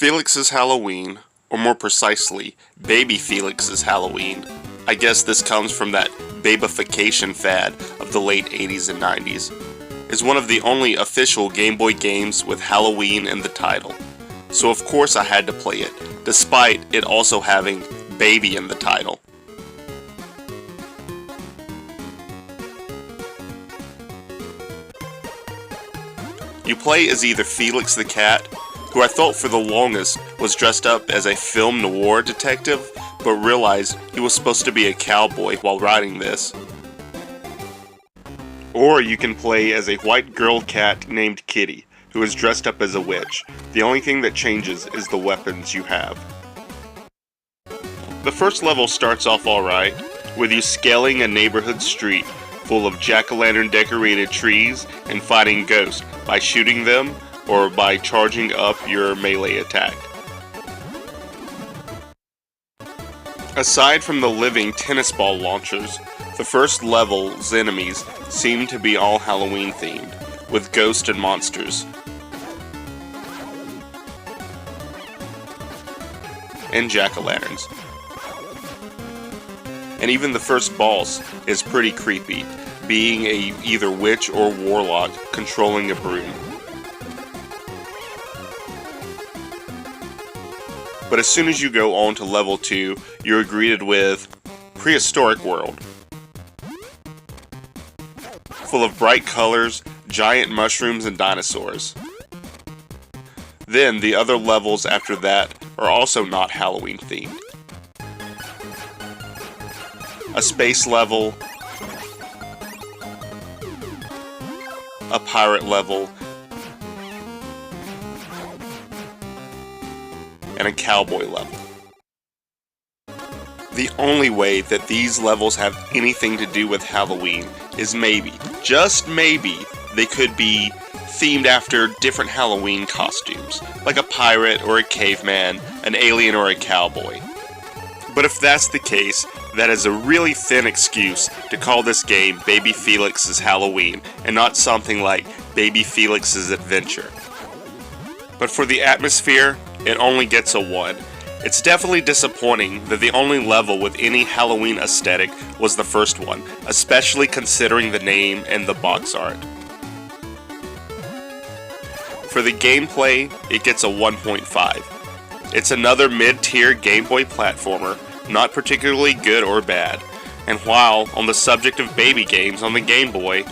Felix's Halloween, or more precisely, Baby Felix's Halloween, I guess this comes from that babification fad of the late 80s and 90s, is one of the only official Game Boy games with Halloween in the title. So of course I had to play it, despite it also having Baby in the title. You play as either Felix the cat, who I thought for the longest was dressed up as a film noir detective, but realized he was supposed to be a cowboy while writing this. Or you can play as a white girl cat named Kitty, who is dressed up as a witch. The only thing that changes is the weapons you have. The first level starts off alright, with you scaling a neighborhood street full of jack-o'-lantern decorated trees and fighting ghosts by shooting them or by charging up your melee attack. Aside from the living tennis ball launchers, the first level's enemies seem to be all Halloween themed, with ghosts and monsters. And jack-o'-lanterns. And even the first boss is pretty creepy, being a either witch or warlock controlling a broom. But as soon as you go on to level 2, you're greeted with Prehistoric World. Full of bright colors, giant mushrooms, and dinosaurs. Then the other levels after that are also not Halloween themed. A space level, a pirate level, and a cowboy level. The only way that these levels have anything to do with Halloween is maybe, just maybe, they could be themed after different Halloween costumes, like a pirate or a caveman, an alien or a cowboy. But if that's the case, that is a really thin excuse to call this game Baby Felix's Halloween and not something like Baby Felix's Adventure. But for the atmosphere, it only gets a 1. It's definitely disappointing that the only level with any Halloween aesthetic was the first one, especially considering the name and the box art. For the gameplay, it gets a 1.5. It's another mid-tier Game Boy platformer, not particularly good or bad. And while on the subject of baby games on the Game Boy,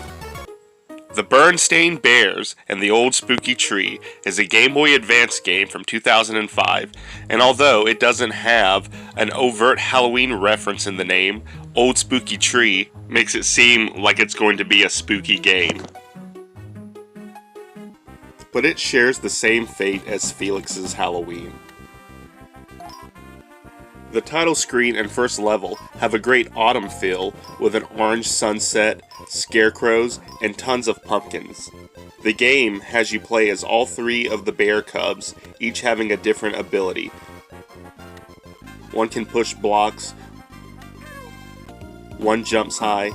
the Berenstain Bears and the Old Spooky Tree is a Game Boy Advance game from 2005, and although it doesn't have an overt Halloween reference in the name, Old Spooky Tree makes it seem like it's going to be a spooky game. But it shares the same fate as Felix's Halloween. The title screen and first level have a great autumn feel with an orange sunset, scarecrows, and tons of pumpkins. The game has you play as all 3 of the bear cubs, each having a different ability. One can push blocks, one jumps high,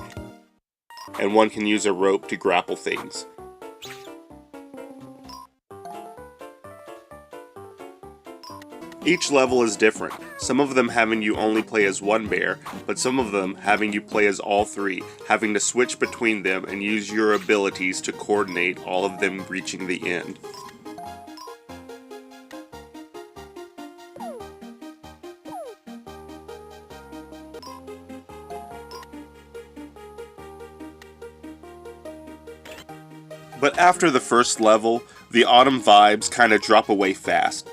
and one can use a rope to grapple things. Each level is different, some of them having you only play as one bear, but some of them having you play as all 3, having to switch between them and use your abilities to coordinate all of them reaching the end. But after the first level, the autumn vibes kinda drop away fast.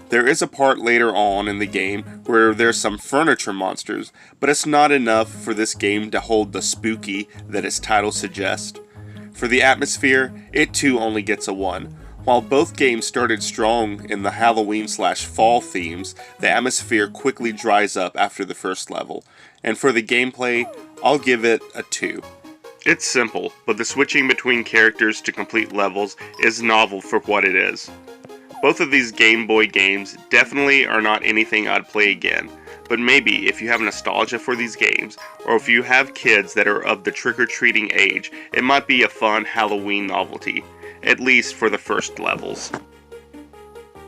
There is a part later on in the game where there's some furniture monsters, but it's not enough for this game to hold the spooky that its title suggests. For the atmosphere, it too only gets a 1. While both games started strong in the Halloween/fall themes, the atmosphere quickly dries up after the first level. And for the gameplay, I'll give it a 2. It's simple, but the switching between characters to complete levels is novel for what it is. Both of these Game Boy games definitely are not anything I'd play again, but maybe if you have nostalgia for these games, or if you have kids that are of the trick-or-treating age, it might be a fun Halloween novelty. at least for the first levels.